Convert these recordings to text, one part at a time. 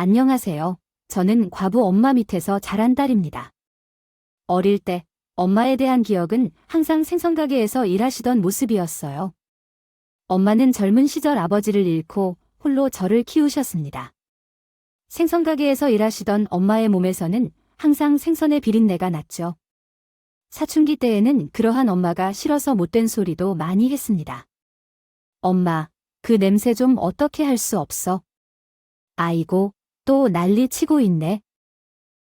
안녕하세요. 저는 과부 엄마 밑에서 자란 딸입니다. 어릴 때 엄마에 대한 기억은 항상 생선가게에서 일하시던 모습이었어요. 엄마는 젊은 시절 아버지를 잃고 홀로 저를 키우셨습니다. 생선가게에서 일하시던 엄마의 몸에서는 항상 생선의 비린내가 났죠. 사춘기 때에는 그러한 엄마가 싫어서 못된 소리도 많이 했습니다. 엄마, 그 냄새 좀 어떻게 할 수 없어? 아이고, 또 난리 치고 있네.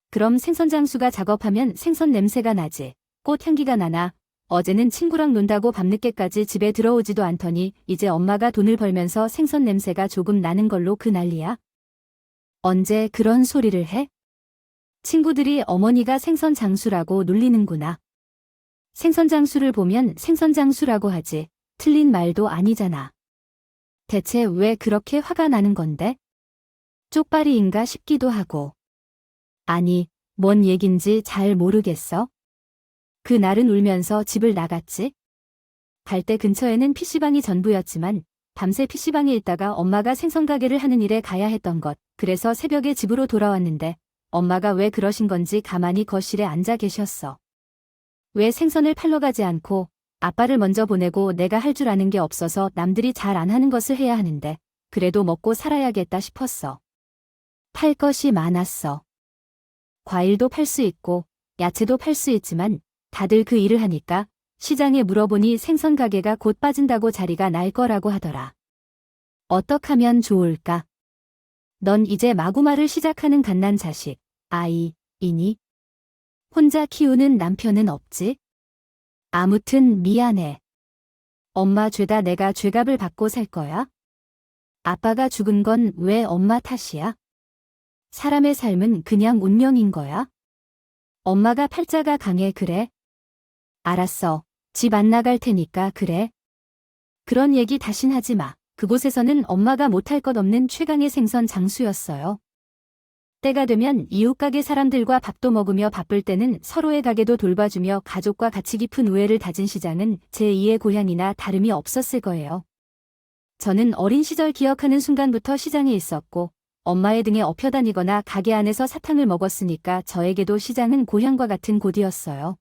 그럼 생선 장수가 작업하면 생선 냄새가 나지. 꽃향기가 나나. 어제는 친구랑 논다고 밤늦게까지 집에 들어오지도 않더니 이제 엄마가 돈을 벌면서 생선 냄새가 조금 나는 걸로 그 난리야? 언제 그런 소리를 해? 친구들이 어머니가 생선 장수라고 놀리는구나. 생선 장수를 보면 생선 장수라고 하지. 틀린 말도 아니잖아. 대체 왜 그렇게 화가 나는 건데? 쪽발이인가 싶기도 하고. 아니, 뭔 얘긴지 잘 모르겠어? 그날은 울면서 집을 나갔지. 갈 때 근처에는 PC방이 전부였지만 밤새 PC방에 있다가 엄마가 생선 가게를 하는 일에 가야 했던 것. 그래서 새벽에 집으로 돌아왔는데 엄마가 왜 그러신 건지 가만히 거실에 앉아 계셨어. 왜 생선을 팔러 가지 않고 아빠를 먼저 보내고 내가 할 줄 아는 게 없어서 남들이 잘 안 하는 것을 해야 하는데 그래도 먹고 살아야겠다 싶었어. 팔 것이 많았어. 과일도 팔 수 있고 야채도 팔 수 있지만 다들 그 일을 하니까 시장에 물어보니 생선 가게가 곧 빠진다고 자리가 날 거라고 하더라. 어떡하면 좋을까? 넌 이제 마구마를 시작하는 갓난 자식, 아이이니? 혼자 키우는 남편은 없지? 아무튼 미안해. 엄마 죄다 내가 죄값을 받고 살 거야? 아빠가 죽은 건 왜 엄마 탓이야? 사람의 삶은 그냥 운명인 거야? 엄마가 팔자가 강해 그래? 알았어. 집 안 나갈 테니까 그래? 그런 얘기 다신 하지 마. 그곳에서는 엄마가 못할 것 없는 최강의 생선 장수였어요. 때가 되면 이웃 가게 사람들과 밥도 먹으며 바쁠 때는 서로의 가게도 돌봐주며 가족과 가치 깊은 우애를 다진 시장은 제2의 고향이나 다름이 없었을 거예요. 저는 어린 시절 기억하는 순간부터 시장에 있었고 엄마의 등에 업혀 다니거나 가게 안에서 사탕을 먹었으니까 저에게도 시장은 고향과 같은 곳이었어요.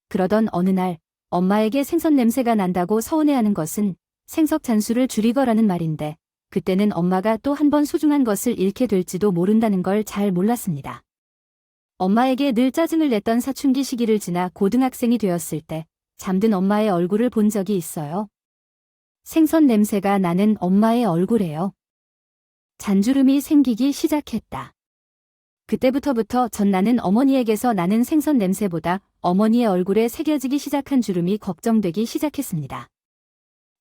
그러던 어느 날 엄마에게 생선 냄새가 난다고 서운해하는 것은 생석 잔수를 줄이거라는 말인데 그때는 엄마가 또 한 번 소중한 것을 잃게 될지도 모른다는 걸 잘 몰랐습니다. 엄마에게 늘 짜증을 냈던 사춘기 시기를 지나 고등학생이 되었을 때 잠든 엄마의 얼굴을 본 적이 있어요. 생선 냄새가 나는 엄마의 얼굴에요. 잔주름이 생기기 시작했다. 그때부터 전 나는 어머니에게서 나는 생선 냄새보다 어머니의 얼굴에 새겨지기 시작한 주름이 걱정되기 시작했습니다.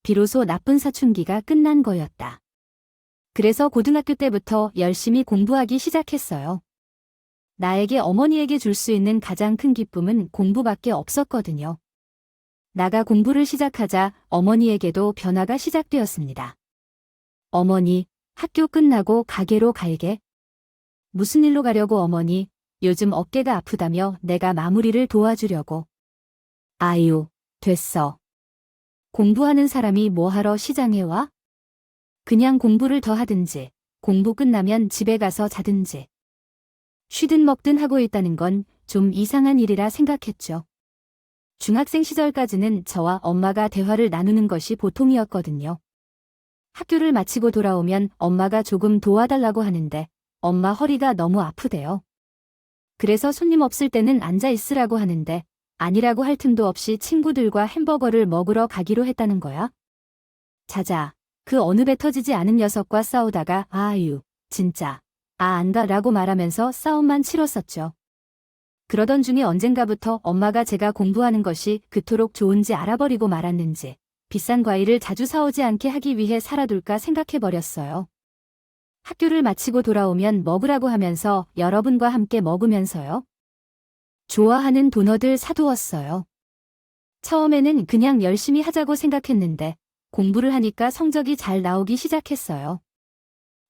비로소 나쁜 사춘기가 끝난 거였다. 그래서 고등학교 때부터 열심히 공부하기 시작했어요. 나에게 어머니에게 줄 수 있는 가장 큰 기쁨은 공부밖에 없었거든요. 나가 공부를 시작하자 어머니에게도 변화가 시작되었습니다. 어머니, 학교 끝나고 가게로 갈게. 무슨 일로 가려고 어머니? 요즘 어깨가 아프다며 내가 마무리를 도와주려고. 아유, 됐어. 공부하는 사람이 뭐하러 시장에 와? 그냥 공부를 더 하든지, 공부 끝나면 집에 가서 자든지. 쉬든 먹든 하고 있다는 건 좀 이상한 일이라 생각했죠. 중학생 시절까지는 저와 엄마가 대화를 나누는 것이 보통이었거든요. 학교를 마치고 돌아오면 엄마가 조금 도와달라고 하는데 엄마 허리가 너무 아프대요. 그래서 손님 없을 때는 앉아 있으라고 하는데 아니라고 할 틈도 없이 친구들과 햄버거를 먹으러 가기로 했다는 거야. 자자, 그 어느 배 터지지 않은 녀석과 싸우다가 아유, 진짜, 안 가라고 말하면서 싸움만 치렀었죠. 그러던 중에 언젠가부터 엄마가 제가 공부하는 것이 그토록 좋은지 알아버리고 말았는지 비싼 과일을 자주 사오지 않게 하기 위해 살아둘까 생각해버렸어요. 학교를 마치고 돌아오면 먹으라고 하면서 여러분과 함께 먹으면서요. 좋아하는 도넛을 사두었어요. 처음에는 그냥 열심히 하자고 생각했는데 공부를 하니까 성적이 잘 나오기 시작했어요.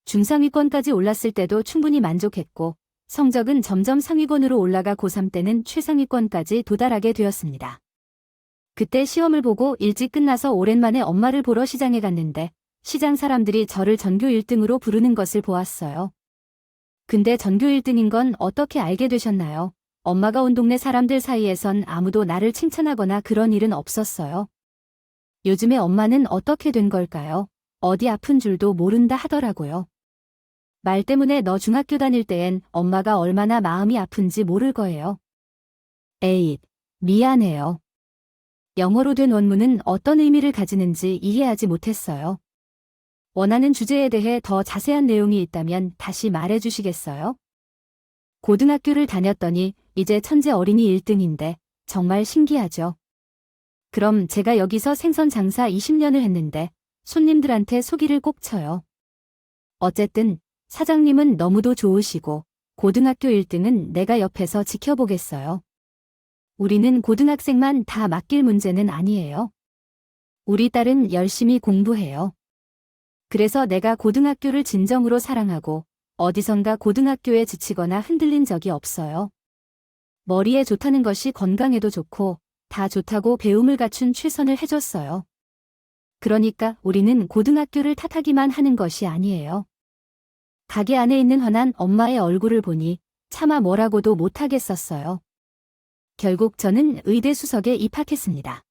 중상위권까지 올랐을 때도 충분히 만족했고 성적은 점점 상위권으로 올라가 고3 때는 최상위권까지 도달하게 되었습니다. 그때 시험을 보고 일찍 끝나서 오랜만에 엄마를 보러 시장에 갔는데 시장 사람들이 저를 전교 1등으로 부르는 것을 보았어요. 근데 전교 1등인 건 어떻게 알게 되셨나요? 엄마가 온 동네 사람들 사이에선 아무도 나를 칭찬하거나 그런 일은 없었어요. 요즘에 엄마는 어떻게 된 걸까요? 어디 아픈 줄도 모른다 하더라고요. 말 때문에 너 중학교 다닐 때엔 엄마가 얼마나 마음이 아픈지 모를 거예요. 에잇, 미안해요. 영어로 된 원문은 어떤 의미를 가지는지 이해하지 못했어요. 원하는 주제에 대해 더 자세한 내용이 있다면 다시 말해 주시겠어요? 고등학교를 다녔더니 이제 천재 어린이 1등인데 정말 신기하죠. 그럼 제가 여기서 생선 장사 20년을 했는데 손님들한테 소기를 꼭 쳐요. 어쨌든 사장님은 너무도 좋으시고 고등학교 1등은 내가 옆에서 지켜보겠어요. 우리는 고등학생만 다 맡길 문제는 아니에요. 우리 딸은 열심히 공부해요. 그래서 내가 고등학교를 진정으로 사랑하고 어디선가 고등학교에 지치거나 흔들린 적이 없어요. 머리에 좋다는 것이 건강에도 좋고 다 좋다고 배움을 갖춘 최선을 해줬어요. 그러니까 우리는 고등학교를 탓하기만 하는 것이 아니에요. 가게 안에 있는 환한 엄마의 얼굴을 보니 차마 뭐라고도 못하겠었어요. 결국 저는 의대 수석에 입학했습니다.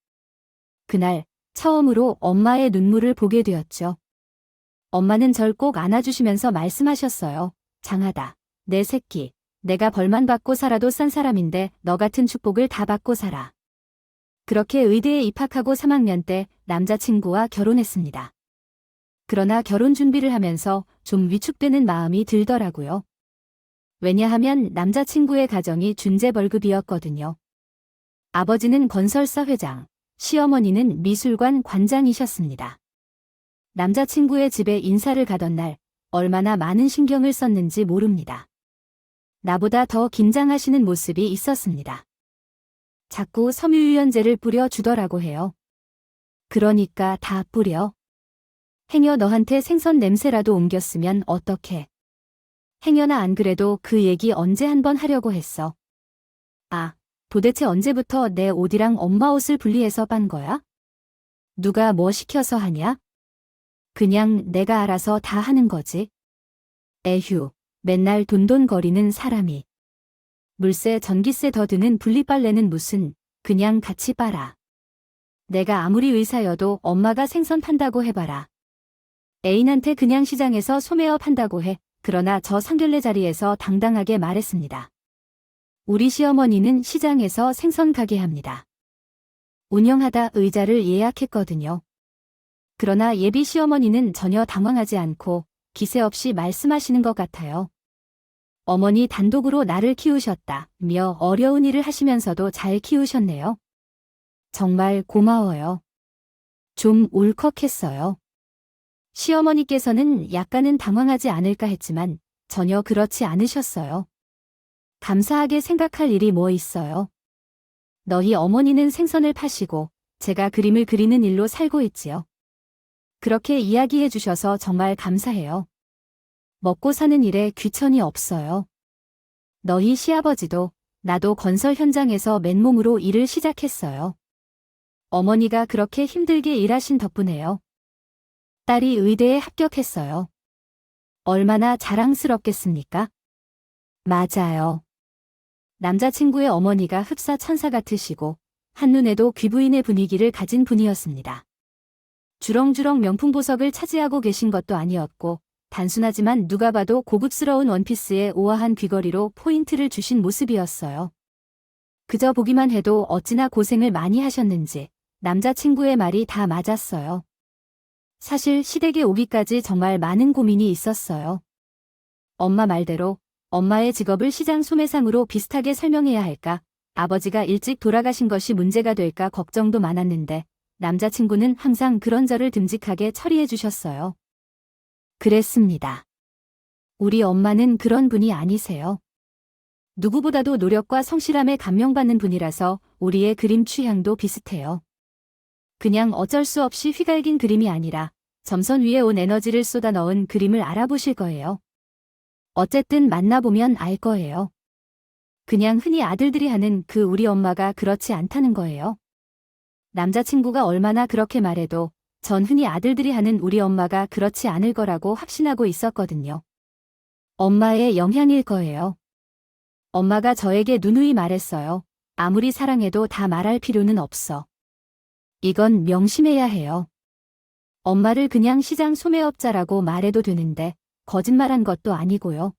그날 처음으로 엄마의 눈물을 보게 되었죠. 엄마는 절 꼭 안아주시면서 말씀하셨어요. 장하다. 내 새끼. 내가 벌만 받고 살아도 싼 사람인데 너 같은 축복을 다 받고 살아. 그렇게 의대에 입학하고 3학년 때 남자친구와 결혼했습니다. 그러나 결혼 준비를 하면서 좀 위축되는 마음이 들더라고요. 왜냐하면 남자친구의 가정이 준재벌급이었거든요. 아버지는 건설사 회장, 시어머니는 미술관 관장이셨습니다. 남자친구의 집에 인사를 가던 날 얼마나 많은 신경을 썼는지 모릅니다. 나보다 더 긴장하시는 모습이 있었습니다. 자꾸 섬유유연제를 뿌려주더라고 해요. 그러니까 다 뿌려. 행여 너한테 생선 냄새라도 옮겼으면 어떡해. 행여나 안 그래도 그 얘기 언제 한번 하려고 했어. 아, 도대체 언제부터 내 옷이랑 엄마 옷을 분리해서 빤 거야? 누가 뭐 시켜서 하냐? 그냥 내가 알아서 다 하는 거지. 에휴, 맨날 돈돈거리는 사람이. 물세 전기세 더 드는 분리빨래는 무슨, 그냥 같이 빨아. 내가 아무리 의사여도 엄마가 생선 판다고 해봐라. 애인한테 그냥 시장에서 소매어 판다고 해. 그러나 저 상견례 자리에서 당당하게 말했습니다. 우리 시어머니는 시장에서 생선 가게 합니다. 운영하다 의자를 예약했거든요. 그러나 예비 시어머니는 전혀 당황하지 않고 기세 없이 말씀하시는 것 같아요. 어머니 단독으로 나를 키우셨다며 어려운 일을 하시면서도 잘 키우셨네요. 정말 고마워요. 좀 울컥했어요. 시어머니께서는 약간은 당황하지 않을까 했지만 전혀 그렇지 않으셨어요. 감사하게 생각할 일이 뭐 있어요. 너희 어머니는 생선을 파시고 제가 그림을 그리는 일로 살고 있지요. 그렇게 이야기해 주셔서 정말 감사해요. 먹고 사는 일에 귀천이 없어요. 너희 시아버지도 나도 건설 현장에서 맨몸으로 일을 시작했어요. 어머니가 그렇게 힘들게 일하신 덕분에요. 딸이 의대에 합격했어요. 얼마나 자랑스럽겠습니까? 맞아요. 남자친구의 어머니가 흡사 천사 같으시고 한눈에도 귀부인의 분위기를 가진 분이었습니다. 주렁주렁 명품 보석을 차지하고 계신 것도 아니었고 단순하지만 누가 봐도 고급스러운 원피스에 우아한 귀걸이로 포인트를 주신 모습이었어요. 그저 보기만 해도 어찌나 고생을 많이 하셨는지 남자친구의 말이 다 맞았어요. 사실 시댁에 오기까지 정말 많은 고민이 있었어요. 엄마 말대로 엄마의 직업을 시장 소매상으로 비슷하게 설명해야 할까, 아버지가 일찍 돌아가신 것이 문제가 될까 걱정도 많았는데 남자친구는 항상 그런 저를 듬직하게 처리해 주셨어요. 그랬습니다. 우리 엄마는 그런 분이 아니세요. 누구보다도 노력과 성실함에 감명받는 분이라서 우리의 그림 취향도 비슷해요. 그냥 어쩔 수 없이 휘갈긴 그림이 아니라 점선 위에 온 에너지를 쏟아 넣은 그림을 알아보실 거예요. 어쨌든 만나보면 알 거예요. 그냥 흔히 아들들이 하는 그 우리 엄마가 그렇지 않다는 거예요. 남자친구가 얼마나 그렇게 말해도 전 흔히 아들들이 하는 우리 엄마가 그렇지 않을 거라고 확신하고 있었거든요. 엄마의 영향일 거예요. 엄마가 저에게 누누이 말했어요. 아무리 사랑해도 다 말할 필요는 없어. 이건 명심해야 해요. 엄마를 그냥 시장 소매업자라고 말해도 되는데 거짓말한 것도 아니고요.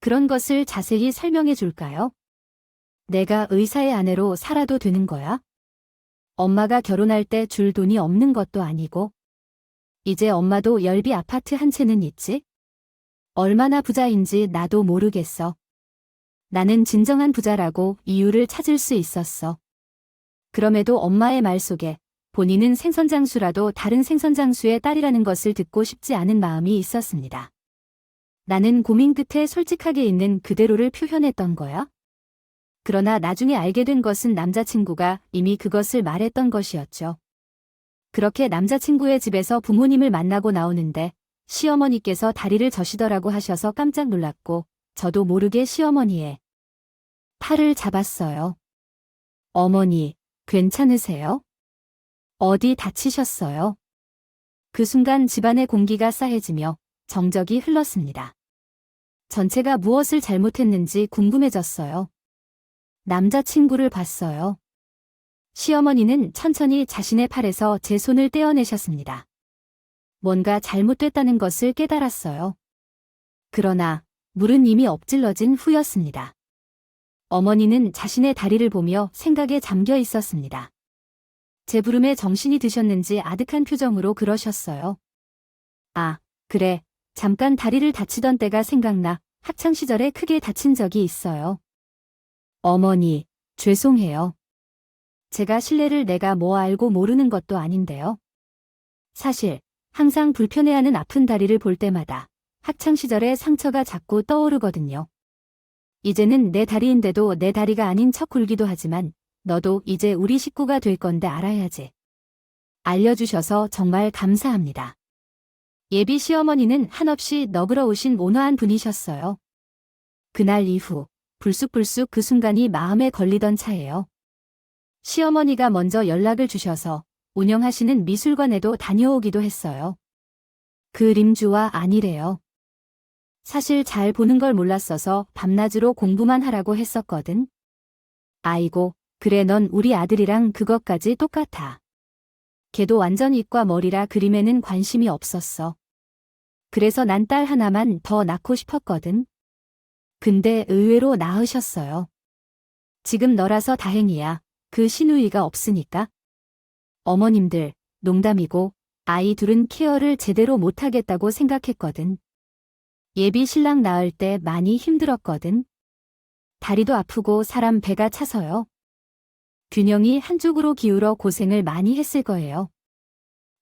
그런 것을 자세히 설명해 줄까요? 내가 의사의 아내로 살아도 되는 거야? 엄마가 결혼할 때 줄 돈이 없는 것도 아니고. 이제 엄마도 열비 아파트 한 채는 있지? 얼마나 부자인지 나도 모르겠어. 나는 진정한 부자라고 이유를 찾을 수 있었어. 그럼에도 엄마의 말 속에 본인은 생선장수라도 다른 생선장수의 딸이라는 것을 듣고 싶지 않은 마음이 있었습니다. 나는 고민 끝에 솔직하게 있는 그대로를 표현했던 거야? 그러나 나중에 알게 된 것은 남자친구가 이미 그것을 말했던 것이었죠. 그렇게 남자친구의 집에서 부모님을 만나고 나오는데 시어머니께서 다리를 저시더라고 하셔서 깜짝 놀랐고 저도 모르게 시어머니의 팔을 잡았어요. 어머니, 괜찮으세요? 어디 다치셨어요? 그 순간 집안의 공기가 싸해지며 정적이 흘렀습니다. 전체가 무엇을 잘못했는지 궁금해졌어요. 남자친구를 봤어요. 시어머니는 천천히 자신의 팔에서 제 손을 떼어내셨습니다. 뭔가 잘못됐다는 것을 깨달았어요. 그러나 물은 이미 엎질러진 후였습니다. 어머니는 자신의 다리를 보며 생각에 잠겨 있었습니다. 제 부름에 정신이 드셨는지 아득한 표정으로 그러셨어요. 아, 그래. 잠깐 다리를 다치던 때가 생각나. 학창시절에 크게 다친 적이 있어요. 어머니, 죄송해요. 제가 실례를 내가 뭐 알고 모르는 것도 아닌데요. 사실 항상 불편해하는 아픈 다리를 볼 때마다 학창시절의 상처가 자꾸 떠오르거든요. 이제는 내 다리인데도 내 다리가 아닌 척 굴기도 하지만 너도 이제 우리 식구가 될 건데 알아야지. 알려주셔서 정말 감사합니다. 예비 시어머니는 한없이 너그러우신 온화한 분이셨어요. 그날 이후 불쑥불쑥 그 순간이 마음에 걸리던 차예요. 시어머니가 먼저 연락을 주셔서 운영하시는 미술관에도 다녀오기도 했어요. 그림주와 아니래요. 사실 잘 보는 걸 몰랐어서 밤낮으로 공부만 하라고 했었거든. 아이고, 그래 넌 우리 아들이랑 그것까지 똑같아. 걔도 완전 이과 머리라 그림에는 관심이 없었어. 그래서 난 딸 하나만 더 낳고 싶었거든. 근데 의외로 낳으셨어요. 지금 너라서 다행이야. 그 시누이가 없으니까. 어머님들, 농담이고 아이 둘은 케어를 제대로 못하겠다고 생각했거든. 예비 신랑 낳을 때 많이 힘들었거든. 다리도 아프고 사람 배가 차서요. 균형이 한쪽으로 기울어 고생을 많이 했을 거예요.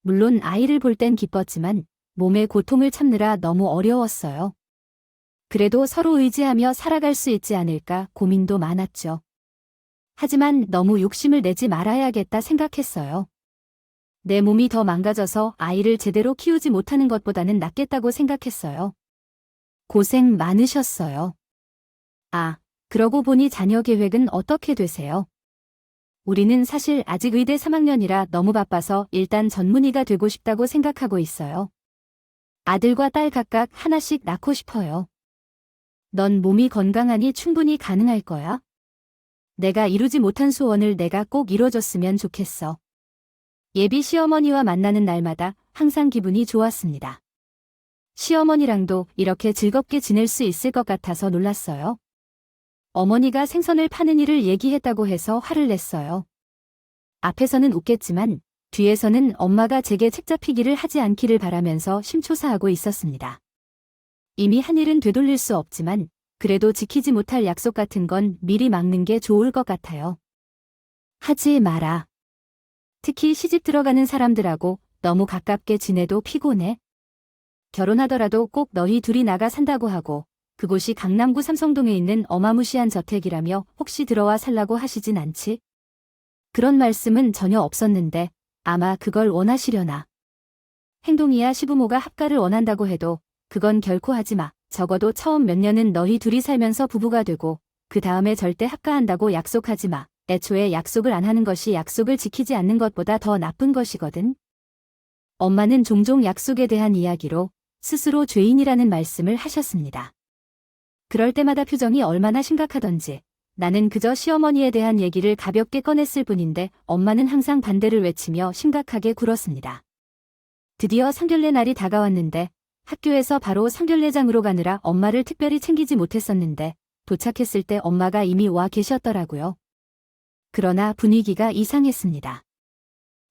물론 아이를 볼 땐 기뻤지만 몸의 고통을 참느라 너무 어려웠어요. 그래도 서로 의지하며 살아갈 수 있지 않을까 고민도 많았죠. 하지만 너무 욕심을 내지 말아야겠다 생각했어요. 내 몸이 더 망가져서 아이를 제대로 키우지 못하는 것보다는 낫겠다고 생각했어요. 고생 많으셨어요. 아, 그러고 보니 자녀 계획은 어떻게 되세요? 우리는 사실 아직 의대 3학년이라 너무 바빠서 일단 전문의가 되고 싶다고 생각하고 있어요. 아들과 딸 각각 하나씩 낳고 싶어요. 넌 몸이 건강하니 충분히 가능할 거야. 내가 이루지 못한 소원을 내가 꼭 이뤄줬으면 좋겠어. 예비 시어머니와 만나는 날마다 항상 기분이 좋았습니다. 시어머니랑도 이렇게 즐겁게 지낼 수 있을 것 같아서 놀랐어요. 어머니가 생선을 파는 일을 얘기했다고 해서 화를 냈어요. 앞에서는 웃겠지만 뒤에서는 엄마가 제게 책잡히기를 하지 않기를 바라면서 심초사하고 있었습니다. 이미 한 일은 되돌릴 수 없지만 그래도 지키지 못할 약속 같은 건 미리 막는 게 좋을 것 같아요. 하지 마라. 특히 시집 들어가는 사람들하고 너무 가깝게 지내도 피곤해. 결혼하더라도 꼭 너희 둘이 나가 산다고 하고 그곳이 강남구 삼성동에 있는 어마무시한 저택이라며 혹시 들어와 살라고 하시진 않지? 그런 말씀은 전혀 없었는데 아마 그걸 원하시려나. 행동이야 시부모가 합가를 원한다고 해도 그건 결코 하지 마. 적어도 처음 몇 년은 너희 둘이 살면서 부부가 되고 그 다음에 절대 합가한다고 약속하지 마. 애초에 약속을 안 하는 것이 약속을 지키지 않는 것보다 더 나쁜 것이거든. 엄마는 종종 약속에 대한 이야기로 스스로 죄인이라는 말씀을 하셨습니다. 그럴 때마다 표정이 얼마나 심각하던지 나는 그저 시어머니에 대한 얘기를 가볍게 꺼냈을 뿐인데 엄마는 항상 반대를 외치며 심각하게 굴었습니다. 드디어 상견례 날이 다가왔는데 학교에서 바로 상견례장으로 가느라 엄마를 특별히 챙기지 못했었는데 도착했을 때 엄마가 이미 와 계셨더라고요. 그러나 분위기가 이상했습니다.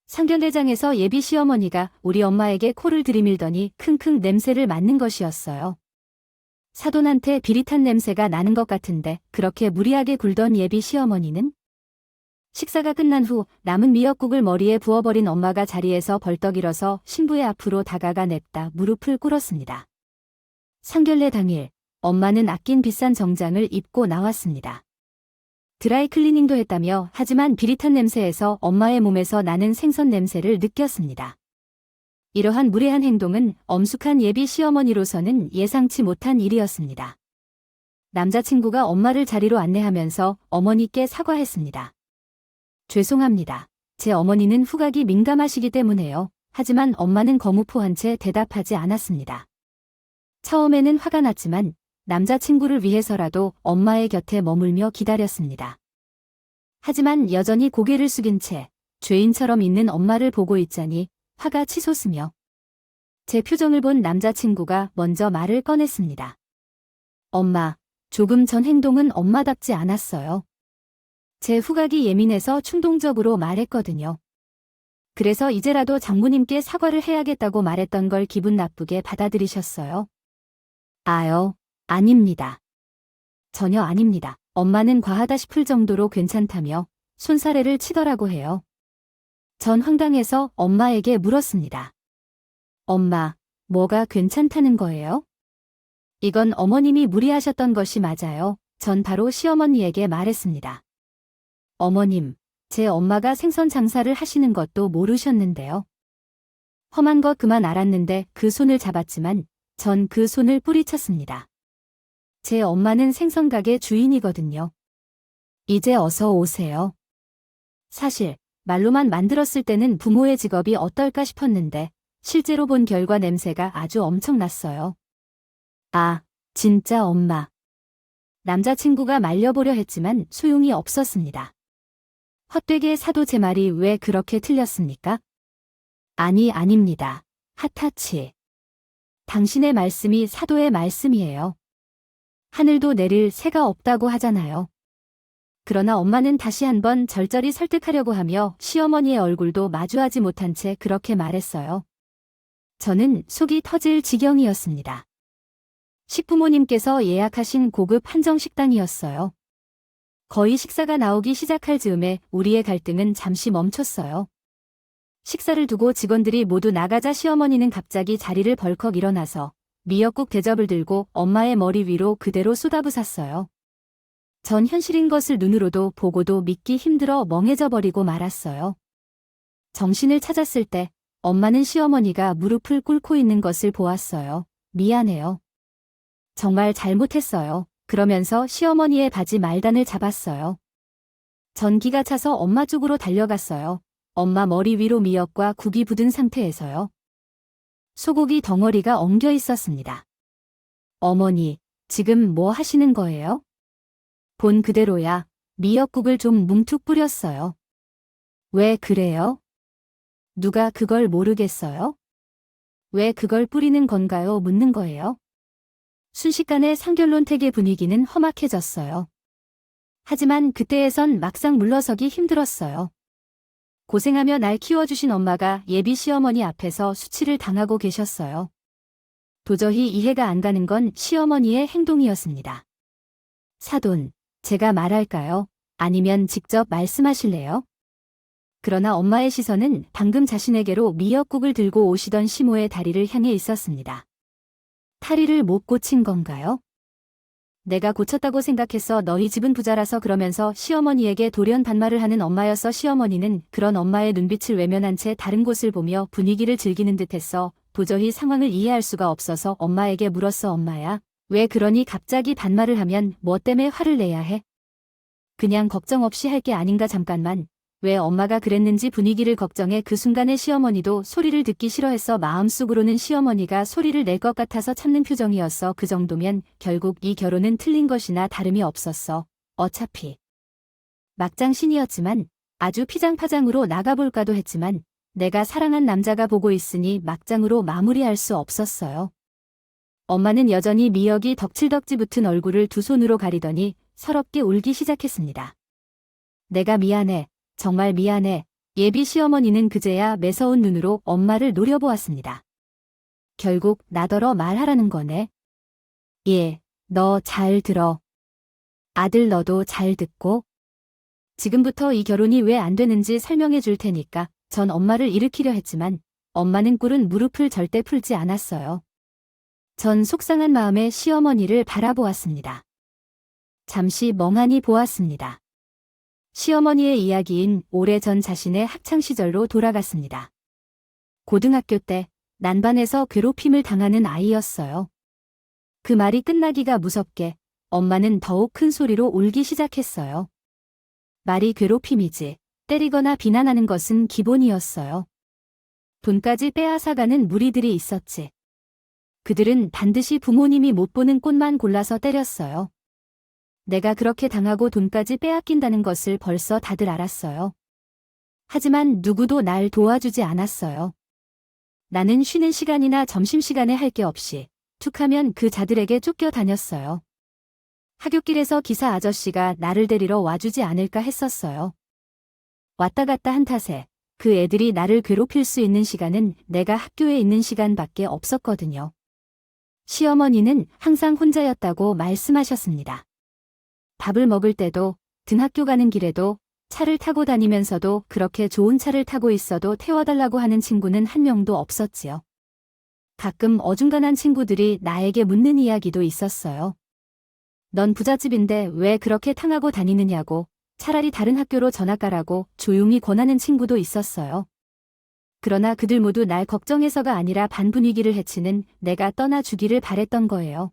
상견례장에서 예비 시어머니가 우리 엄마에게 코를 들이밀더니 킁킁 냄새를 맡는 것이었어요. 사돈한테 비릿한 냄새가 나는 것 같은데 그렇게 무리하게 굴던 예비 시어머니는 식사가 끝난 후 남은 미역국을 머리에 부어버린 엄마가 자리에서 벌떡 일어서 신부의 앞으로 다가가 냅다 무릎을 꿇었습니다. 상견례 당일 엄마는 아낀 비싼 정장을 입고 나왔습니다. 드라이 클리닝도 했다며 하지만 비릿한 냄새에서 엄마의 몸에서 나는 생선 냄새를 느꼈습니다. 이러한 무례한 행동은 엄숙한 예비 시어머니로서는 예상치 못한 일이었습니다. 남자친구가 엄마를 자리로 안내하면서 어머니께 사과했습니다. 죄송합니다. 제 어머니는 후각이 민감하시기 때문에요. 하지만 엄마는 거무포한 채 대답하지 않았습니다. 처음에는 화가 났지만 남자친구를 위해서라도 엄마의 곁에 머물며 기다렸습니다. 하지만 여전히 고개를 숙인 채 죄인처럼 있는 엄마를 보고 있자니 화가 치솟으며 제 표정을 본 남자친구가 먼저 말을 꺼냈습니다. 엄마, 조금 전 행동은 엄마답지 않았어요. 제 후각이 예민해서 충동적으로 말했거든요. 그래서 이제라도 장모님께 사과를 해야겠다고 말했던 걸 기분 나쁘게 받아들이셨어요. 아요, 아닙니다. 전혀 아닙니다. 엄마는 과하다 싶을 정도로 괜찮다며 손사래를 치더라고 해요. 전 황당해서 엄마에게 물었습니다. 엄마, 뭐가 괜찮다는 거예요? 이건 어머님이 무리하셨던 것이 맞아요. 전 바로 시어머니에게 말했습니다. 어머님, 제 엄마가 생선 장사를 하시는 것도 모르셨는데요. 험한 거 그만 알았는데 그 손을 잡았지만 전 그 손을 뿌리쳤습니다. 제 엄마는 생선 가게 주인이거든요. 이제 어서 오세요. 사실 말로만 만들었을 때는 부모의 직업이 어떨까 싶었는데 실제로 본 결과 냄새가 아주 엄청났어요. 아, 진짜 엄마. 남자친구가 말려보려 했지만 소용이 없었습니다. 헛되게 사도 제 말이 왜 그렇게 틀렸습니까? 아닙니다. 핫하치. 당신의 말씀이 사도의 말씀이에요. 하늘도 내릴 새가 없다고 하잖아요. 그러나 엄마는 다시 한번 절절히 설득하려고 하며 시어머니의 얼굴도 마주하지 못한 채 그렇게 말했어요. 저는 속이 터질 지경이었습니다. 식부모님께서 예약하신 고급 한정 식당이었어요. 거의 식사가 나오기 시작할 즈음에 우리의 갈등은 잠시 멈췄어요. 식사를 두고 직원들이 모두 나가자 시어머니는 갑자기 자리를 벌컥 일어나서 미역국 대접을 들고 엄마의 머리 위로 그대로 쏟아부었어요. 전 현실인 것을 눈으로도 보고도 믿기 힘들어 멍해져 버리고 말았어요. 정신을 찾았을 때 엄마는 시어머니가 무릎을 꿇고 있는 것을 보았어요. 미안해요. 정말 잘못했어요. 그러면서 시어머니의 바지 말단을 잡았어요. 전 기가 차서 엄마 쪽으로 달려갔어요. 엄마 머리 위로 미역과 국이 붙은 상태에서요. 소고기 덩어리가 엉겨 있었습니다. 어머니, 지금 뭐 하시는 거예요? 본 그대로야. 미역국을 좀 뭉툭 뿌렸어요. 왜 그래요? 누가 그걸 모르겠어요? 왜 그걸 뿌리는 건가요? 묻는 거예요. 순식간에 상견론택의 분위기는 험악해졌어요. 하지만 그때에선 막상 물러서기 힘들었어요. 고생하며 날 키워주신 엄마가 예비 시어머니 앞에서 수치를 당하고 계셨어요. 도저히 이해가 안 가는 건 시어머니의 행동이었습니다. 사돈, 제가 말할까요? 아니면 직접 말씀하실래요? 그러나 엄마의 시선은 방금 자신에게로 미역국을 들고 오시던 시모의 다리를 향해 있었습니다. 다리를 못 고친 건가요? 내가 고쳤다고 생각했어. 너희 집은 부자라서. 그러면서 시어머니에게 돌연 반말을 하는 엄마였어. 시어머니는 그런 엄마의 눈빛을 외면한 채 다른 곳을 보며 분위기를 즐기는 듯했어. 도저히 상황을 이해할 수가 없어서 엄마에게 물었어. 엄마야, 왜 그러니? 갑자기 반말을 하면 뭐 때문에 화를 내야 해? 그냥 걱정 없이 할 게 아닌가? 잠깐만. 왜 엄마가 그랬는지 분위기를 걱정해 그 순간에 시어머니도 소리를 듣기 싫어했어. 마음속으로는 시어머니가 소리를 낼 것 같아서 참는 표정이었어. 그 정도면 결국 이 결혼은 틀린 것이나 다름이 없었어. 어차피 막장신이었지만 아주 피장파장으로 나가볼까도 했지만 내가 사랑한 남자가 보고 있으니 막장으로 마무리할 수 없었어요. 엄마는 여전히 미역이 덕질덕지 붙은 얼굴을 두 손으로 가리더니 서럽게 울기 시작했습니다. 내가 미안해. 정말 미안해. 예비 시어머니는 그제야 매서운 눈으로 엄마를 노려보았습니다. 결국 나더러 말하라는 거네. 예, 너 잘 들어. 아들 너도 잘 듣고. 지금부터 이 결혼이 왜 안 되는지 설명해 줄 테니까. 전 엄마를 일으키려 했지만 엄마는 꿇은 무릎을 절대 풀지 않았어요. 전 속상한 마음에 시어머니를 바라보았습니다. 잠시 멍하니 보았습니다. 시어머니의 이야기인 오래전 자신의 학창시절로 돌아갔습니다. 고등학교 때 난반에서 괴롭힘을 당하는 아이였어요. 그 말이 끝나기가 무섭게 엄마는 더욱 큰 소리로 울기 시작했어요. 말이 괴롭힘이지 때리거나 비난하는 것은 기본이었어요. 돈까지 빼앗아가는 무리들이 있었지. 그들은 반드시 부모님이 못 보는 꼴만 골라서 때렸어요. 내가 그렇게 당하고 돈까지 빼앗긴다는 것을 벌써 다들 알았어요. 하지만 누구도 날 도와주지 않았어요. 나는 쉬는 시간이나 점심시간에 할 게 없이 툭하면 그 자들에게 쫓겨다녔어요. 하굣길에서 기사 아저씨가 나를 데리러 와주지 않을까 했었어요. 왔다 갔다 한 탓에 그 애들이 나를 괴롭힐 수 있는 시간은 내가 학교에 있는 시간밖에 없었거든요. 시어머니는 항상 혼자였다고 말씀하셨습니다. 밥을 먹을 때도, 등학교 가는 길에도, 차를 타고 다니면서도 그렇게 좋은 차를 타고 있어도 태워달라고 하는 친구는 한 명도 없었지요. 가끔 어중간한 친구들이 나에게 묻는 이야기도 있었어요. 넌 부잣집인데 왜 그렇게 탕하고 다니느냐고, 차라리 다른 학교로 전학 가라고 조용히 권하는 친구도 있었어요. 그러나 그들 모두 날 걱정해서가 아니라 반 분위기를 해치는 내가 떠나주기를 바랬던 거예요.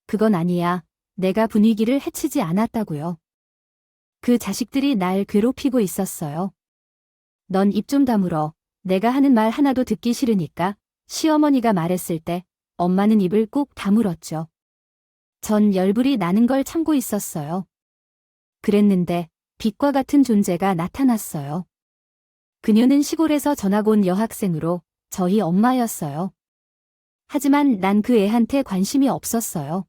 그건 아니야. 내가 분위기를 해치지 않았다고요. 그 자식들이 날 괴롭히고 있었어요. 넌 입 좀 다물어. 내가 하는 말 하나도 듣기 싫으니까. 시어머니가 말했을 때 엄마는 입을 꾹 다물었죠. 전 열불이 나는 걸 참고 있었어요. 그랬는데 빛과 같은 존재가 나타났어요. 그녀는 시골에서 전학 온 여학생으로 저희 엄마였어요. 하지만 난 그 애한테 관심이 없었어요.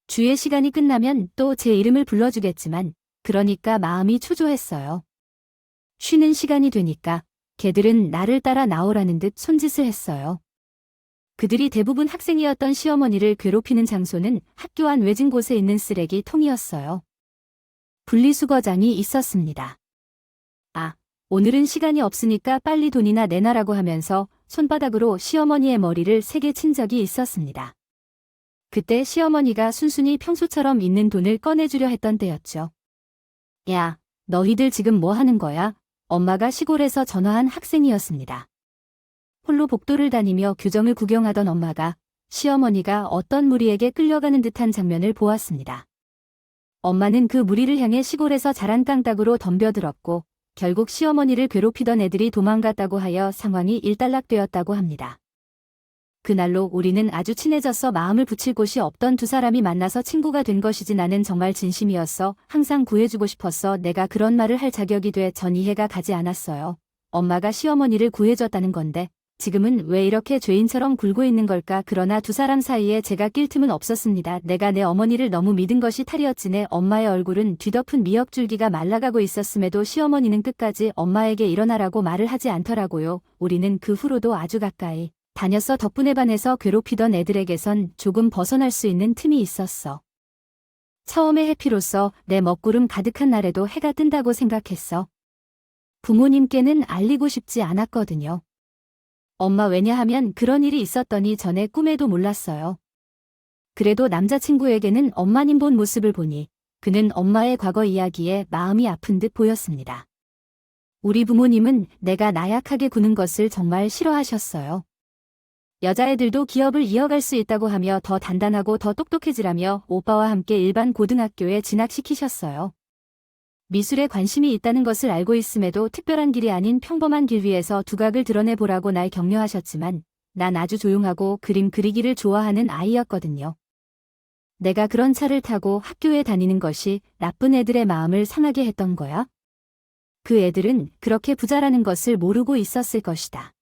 주의 시간이 끝나면 또 제 이름을 불러주겠지만 그러니까 마음이 초조했어요. 쉬는 시간이 되니까 걔들은 나를 따라 나오라는 듯 손짓을 했어요. 그들이 대부분 학생이었던 시어머니를 괴롭히는 장소는 학교 안 외진 곳에 있는 쓰레기통이었어요. 분리수거장이 있었습니다. 아, 오늘은 시간이 없으니까 빨리 돈이나 내놔라고 하면서 손바닥으로 시어머니의 머리를 세게 친 적이 있었습니다. 그때 시어머니가 순순히 평소처럼 있는 돈을 꺼내주려 했던 때였죠. 야, 너희들 지금 뭐 하는 거야? 엄마가 시골에서 전화한 학생이었습니다. 홀로 복도를 다니며 교정을 구경하던 엄마가 시어머니가 어떤 무리에게 끌려가는 듯한 장면을 보았습니다. 엄마는 그 무리를 향해 시골에서 자란 깡닭으로 덤벼들었고 결국 시어머니를 괴롭히던 애들이 도망갔다고 하여 상황이 일단락되었다고 합니다. 그날로 우리는 아주 친해져서 마음을 붙일 곳이 없던 두 사람이 만나서 친구가 된 것이지. 나는 정말 진심이었어. 항상 구해주고 싶었어. 내가 그런 말을 할 자격이 돼 전 이해가 가지 않았어요. 엄마가 시어머니를 구해줬다는 건데 지금은 왜 이렇게 죄인처럼 굴고 있는 걸까? 그러나 두 사람 사이에 제가 낄 틈은 없었습니다. 내가 내 어머니를 너무 믿은 것이 탈이었지. 내 엄마의 얼굴은 뒤덮은 미역줄기가 말라가고 있었음에도 시어머니는 끝까지 엄마에게 일어나라고 말을 하지 않더라고요. 우리는 그 후로도 아주 가까이 다녔어. 덕분에 반에서 괴롭히던 애들에게선 조금 벗어날 수 있는 틈이 있었어. 처음에 해피로서 내 먹구름 가득한 날에도 해가 뜬다고 생각했어. 부모님께는 알리고 싶지 않았거든요. 엄마 왜냐하면 그런 일이 있었더니 전에 꿈에도 몰랐어요. 그래도 남자친구에게는 엄마님 본 모습을 보니 그는 엄마의 과거 이야기에 마음이 아픈 듯 보였습니다. 우리 부모님은 내가 나약하게 구는 것을 정말 싫어하셨어요. 여자애들도 기업을 이어갈 수 있다고 하며 더 단단하고 더 똑똑해지라며 오빠와 함께 일반 고등학교에 진학시키셨어요. 미술에 관심이 있다는 것을 알고 있음에도 특별한 길이 아닌 평범한 길 위에서 두각을 드러내보라고 날 격려하셨지만 난 아주 조용하고 그림 그리기를 좋아하는 아이였거든요. 내가 그런 차를 타고 학교에 다니는 것이 나쁜 애들의 마음을 상하게 했던 거야? 그 애들은 그렇게 부자라는 것을 모르고 있었을 것이다.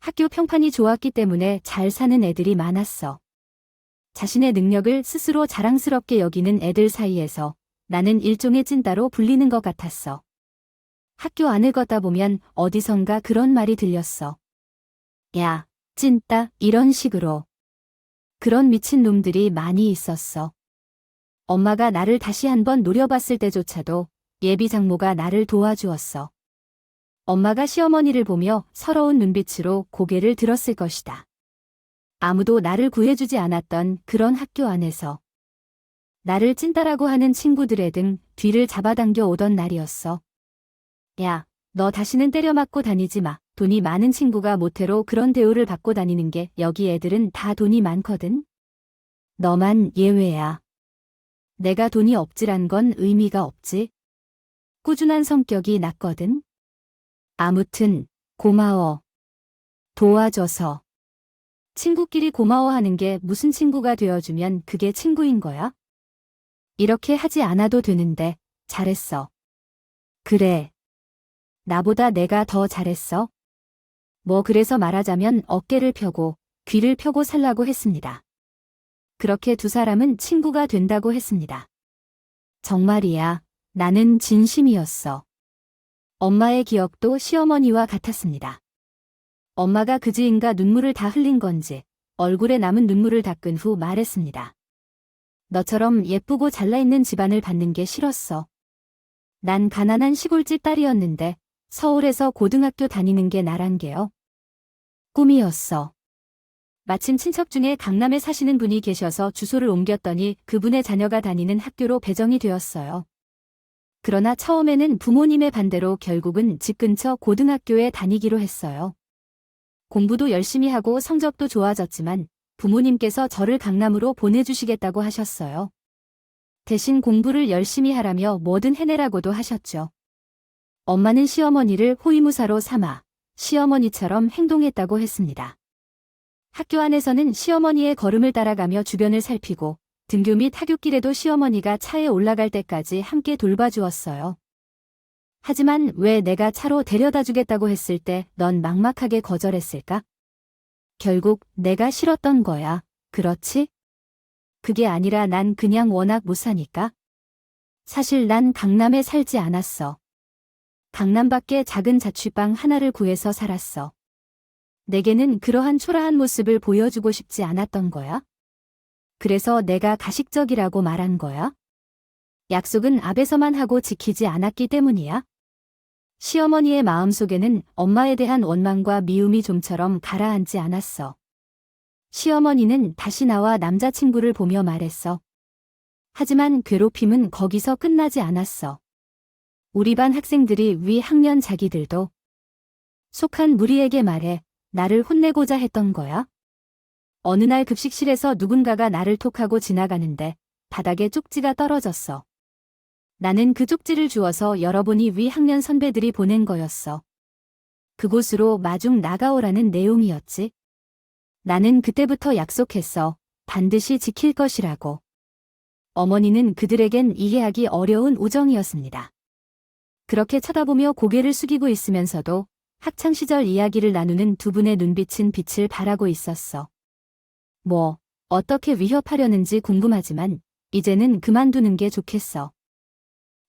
학교 평판이 좋았기 때문에 잘 사는 애들이 많았어. 자신의 능력을 스스로 자랑스럽게 여기는 애들 사이에서 나는 일종의 찐따로 불리는 것 같았어. 학교 안을 걷다 보면 어디선가 그런 말이 들렸어. 야, 찐따, 이런 식으로. 그런 미친 놈들이 많이 있었어. 엄마가 나를 다시 한번 노려봤을 때조차도 예비 장모가 나를 도와주었어. 엄마가 시어머니를 보며 서러운 눈빛으로 고개를 들었을 것이다. 아무도 나를 구해주지 않았던 그런 학교 안에서 나를 찐따라고 하는 친구들의 등 뒤를 잡아당겨 오던 날이었어. 야, 너 다시는 때려맞고 다니지 마. 돈이 많은 친구가 모태로 그런 대우를 받고 다니는 게 여기 애들은 다 돈이 많거든. 너만 예외야. 내가 돈이 없지란 건 의미가 없지. 꾸준한 성격이 낫거든. 아무튼 고마워. 도와줘서. 친구끼리 고마워하는 게 무슨 친구가 되어주면 그게 친구인 거야? 이렇게 하지 않아도 되는데 잘했어. 그래. 나보다 내가 더 잘했어? 뭐 그래서 말하자면 어깨를 펴고 귀를 펴고 살라고 했습니다. 그렇게 두 사람은 친구가 된다고 했습니다. 정말이야. 나는 진심이었어. 엄마의 기억도 시어머니와 같았습니다. 엄마가 그지인가 눈물을 다 흘린 건지 얼굴에 남은 눈물을 닦은 후 말했습니다. 너처럼 예쁘고 잘나있는 집안을 받는 게 싫었어. 난 가난한 시골집 딸이었는데 서울에서 고등학교 다니는 게 나란 게요. 꿈이었어. 마침 친척 중에 강남에 사시는 분이 계셔서 주소를 옮겼더니 그분의 자녀가 다니는 학교로 배정이 되었어요. 그러나 처음에는 부모님의 반대로 결국은 집 근처 고등학교에 다니기로 했어요. 공부도 열심히 하고 성적도 좋아졌지만 부모님께서 저를 강남으로 보내주시겠다고 하셨어요. 대신 공부를 열심히 하라며 뭐든 해내라고도 하셨죠. 엄마는 시어머니를 호위무사로 삼아 시어머니처럼 행동했다고 했습니다. 학교 안에서는 시어머니의 걸음을 따라가며 주변을 살피고 등교 및 하굣길에도 시어머니가 차에 올라갈 때까지 함께 돌봐주었어요. 하지만 왜 내가 차로 데려다 주겠다고 했을 때 넌 막막하게 거절했을까? 결국 내가 싫었던 거야. 그렇지? 그게 아니라 난 그냥 워낙 못 사니까. 사실 난 강남에 살지 않았어. 강남 밖에 작은 자취방 하나를 구해서 살았어. 내게는 그러한 초라한 모습을 보여주고 싶지 않았던 거야. 그래서 내가 가식적이라고 말한 거야? 약속은 앞에서만 하고 지키지 않았기 때문이야? 시어머니의 마음속에는 엄마에 대한 원망과 미움이 좀처럼 가라앉지 않았어. 시어머니는 다시 나와 남자친구를 보며 말했어. 하지만 괴롭힘은 거기서 끝나지 않았어. 우리 반 학생들이 위 학년 자기들도 속한 무리에게 말해 나를 혼내고자 했던 거야. 어느 날 급식실에서 누군가가 나를 톡하고 지나가는데 바닥에 쪽지가 떨어졌어. 나는 그 쪽지를 주워서 열어보니 위 학년 선배들이 보낸 거였어. 그곳으로 마중 나가오라는 내용이었지. 나는 그때부터 약속했어. 반드시 지킬 것이라고. 어머니는 그들에겐 이해하기 어려운 우정이었습니다. 그렇게 쳐다보며 고개를 숙이고 있으면서도 학창시절 이야기를 나누는 두 분의 눈빛은 빛을 발하고 있었어. 뭐, 어떻게 위협하려는지 궁금하지만 이제는 그만두는 게 좋겠어.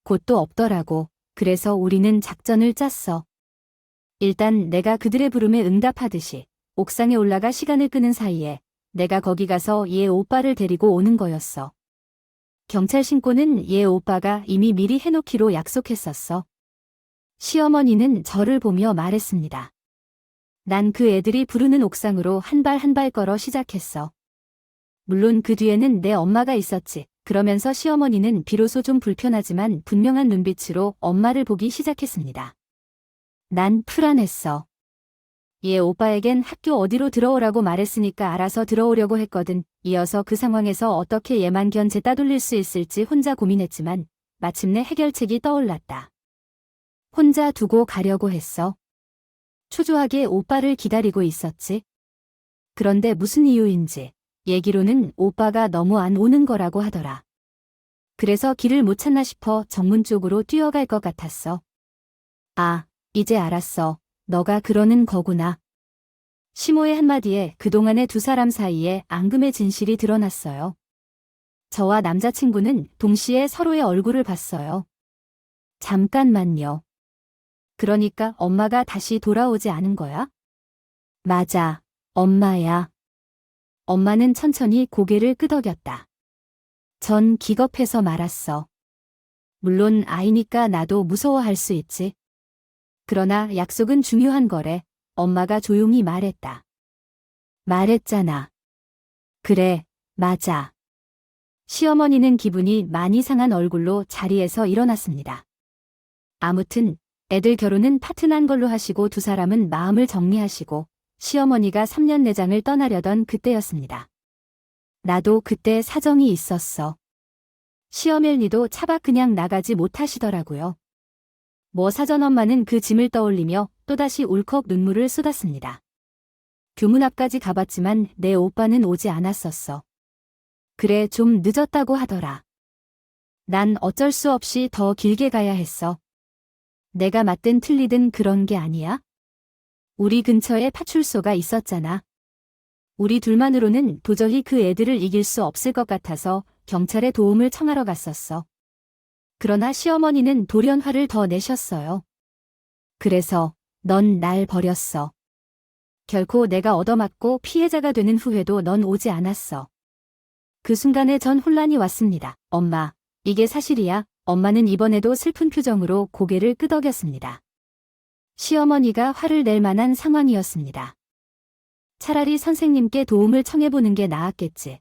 곧도 없더라고. 그래서 우리는 작전을 짰어. 일단 내가 그들의 부름에 응답하듯이 옥상에 올라가 시간을 끄는 사이에 내가 거기 가서 얘 오빠를 데리고 오는 거였어. 경찰 신고는 얘 오빠가 이미 미리 해놓기로 약속했었어. 시어머니는 저를 보며 말했습니다. 난 그 애들이 부르는 옥상으로 한 발 한 발 걸어 시작했어. 물론 그 뒤에는 내 엄마가 있었지. 그러면서 시어머니는 비로소 좀 불편하지만 분명한 눈빛으로 엄마를 보기 시작했습니다. 난 불안했어. 얘 오빠에겐 학교 어디로 들어오라고 말했으니까 알아서 들어오려고 했거든. 이어서 그 상황에서 어떻게 얘만 견제 따돌릴 수 있을지 혼자 고민했지만 마침내 해결책이 떠올랐다. 혼자 두고 가려고 했어. 초조하게 오빠를 기다리고 있었지. 그런데 무슨 이유인지 얘기로는 오빠가 너무 안 오는 거라고 하더라. 그래서 길을 못 찾나 싶어 정문 쪽으로 뛰어갈 것 같았어. 아, 이제 알았어. 너가 그러는 거구나. 시모의 한마디에 그동안의 두 사람 사이에 앙금의 진실이 드러났어요. 저와 남자친구는 동시에 서로의 얼굴을 봤어요. 잠깐만요. 그러니까 엄마가 다시 돌아오지 않은 거야? 맞아, 엄마야. 엄마는 천천히 고개를 끄덕였다. 전 기겁해서 말았어. 물론 아이니까 나도 무서워할 수 있지. 그러나 약속은 중요한 거래. 엄마가 조용히 말했다. 말했잖아. 그래, 맞아. 시어머니는 기분이 많이 상한 얼굴로 자리에서 일어났습니다. 아무튼 애들 결혼은 파트난 걸로 하시고 두 사람은 마음을 정리하시고 시어머니가 3년 내장을 떠나려던 그때였습니다. 나도 그때 사정이 있었어. 시어머니도 차박 그냥 나가지 못하시더라고요. 뭐 사전엄마는 그 짐을 떠올리며 또다시 울컥 눈물을 쏟았습니다. 교문 앞까지 가봤지만 내 오빠는 오지 않았었어. 그래, 좀 늦었다고 하더라. 난 어쩔 수 없이 더 길게 가야 했어. 내가 맞든 틀리든 그런 게 아니야? 우리 근처에 파출소가 있었잖아. 우리 둘만으로는 도저히 그 애들을 이길 수 없을 것 같아서 경찰에 도움을 청하러 갔었어. 그러나 시어머니는 돌연 화를 더 내셨어요. 그래서 넌 날 버렸어. 결코 내가 얻어맞고 피해자가 되는 후에도 넌 오지 않았어. 그 순간에 전 혼란이 왔습니다. 엄마, 이게 사실이야? 엄마는 이번에도 슬픈 표정으로 고개를 끄덕였습니다. 시어머니가 화를 낼 만한 상황이었습니다. 차라리 선생님께 도움을 청해보는 게 나았겠지.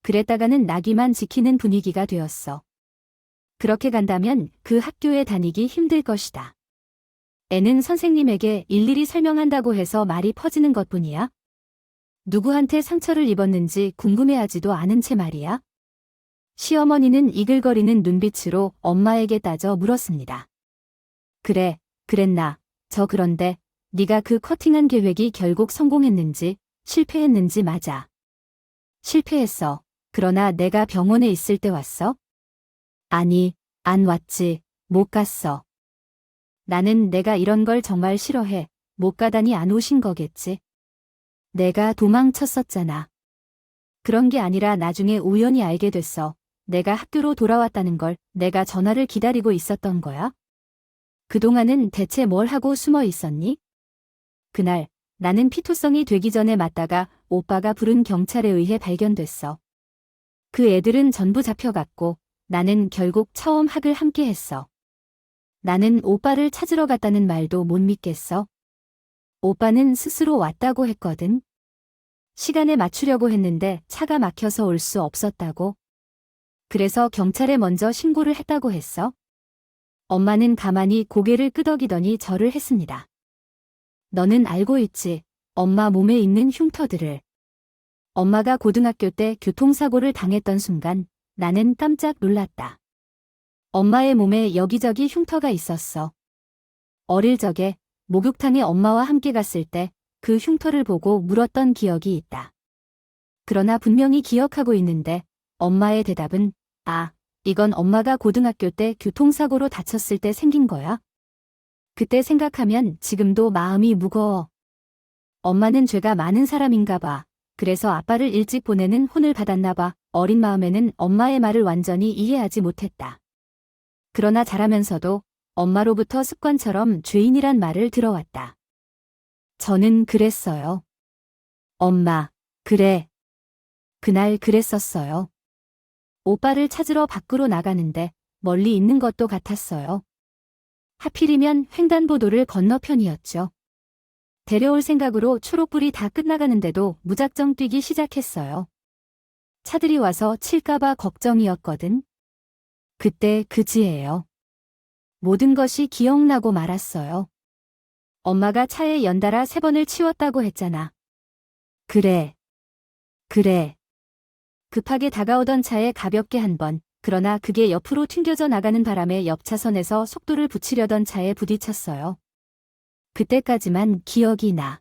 그랬다가는 나기만 지키는 분위기가 되었어. 그렇게 간다면 그 학교에 다니기 힘들 것이다. 애는 선생님에게 일일이 설명한다고 해서 말이 퍼지는 것뿐이야? 누구한테 상처를 입었는지 궁금해하지도 않은 채 말이야? 시어머니는 이글거리는 눈빛으로 엄마에게 따져 물었습니다. 그래, 그랬나? 그런데 네가 그 커팅한 계획이 결국 성공했는지 실패했는지 맞아. 실패했어. 그러나 내가 병원에 있을 때 왔어? 아니, 안 왔지. 못 갔어. 나는 내가 이런 걸 정말 싫어해. 못 가다니 안 오신 거겠지. 내가 도망쳤었잖아. 그런 게 아니라 나중에 우연히 알게 됐어. 내가 학교로 돌아왔다는 걸. 내가 전화를 기다리고 있었던 거야? 그동안은 대체 뭘 하고 숨어 있었니? 그날 나는 피토성이 되기 전에 맞다가 오빠가 부른 경찰에 의해 발견됐어. 그 애들은 전부 잡혀갔고 나는 결국 처음 학을 함께 했어. 나는 오빠를 찾으러 갔다는 말도 못 믿겠어. 오빠는 스스로 왔다고 했거든. 시간에 맞추려고 했는데 차가 막혀서 올 수 없었다고. 그래서 경찰에 먼저 신고를 했다고 했어. 엄마는 가만히 고개를 끄덕이더니 절을 했습니다. 너는 알고 있지, 엄마 몸에 있는 흉터들을. 엄마가 고등학교 때 교통사고를 당했던 순간 나는 깜짝 놀랐다. 엄마의 몸에 여기저기 흉터가 있었어. 어릴 적에 목욕탕에 엄마와 함께 갔을 때 그 흉터를 보고 물었던 기억이 있다. 그러나 분명히 기억하고 있는데 엄마의 대답은 이건 엄마가 고등학교 때 교통사고로 다쳤을 때 생긴 거야. 그때 생각하면 지금도 마음이 무거워. 엄마는 죄가 많은 사람인가 봐. 그래서 아빠를 일찍 보내는 혼을 받았나 봐. 어린 마음에는 엄마의 말을 완전히 이해하지 못했다. 그러나 자라면서도 엄마로부터 습관처럼 죄인이란 말을 들어왔다. 저는 그랬어요. 엄마, 그래. 그날 그랬었어요. 오빠를 찾으러 밖으로 나가는데 멀리 있는 것도 같았어요. 하필이면 횡단보도를 건너편이었죠. 데려올 생각으로 초록불이 다 끝나가는데도 무작정 뛰기 시작했어요. 차들이 와서 칠까봐 걱정이었거든. 그때 그지예요. 모든 것이 기억나고 말았어요. 엄마가 차에 연달아 3번을 치웠다고 했잖아. 그래. 급하게 다가오던 차에 가볍게 1번, 그러나 그게 옆으로 튕겨져 나가는 바람에 옆 차선에서 속도를 붙이려던 차에 부딪혔어요. 그때까지만 기억이 나.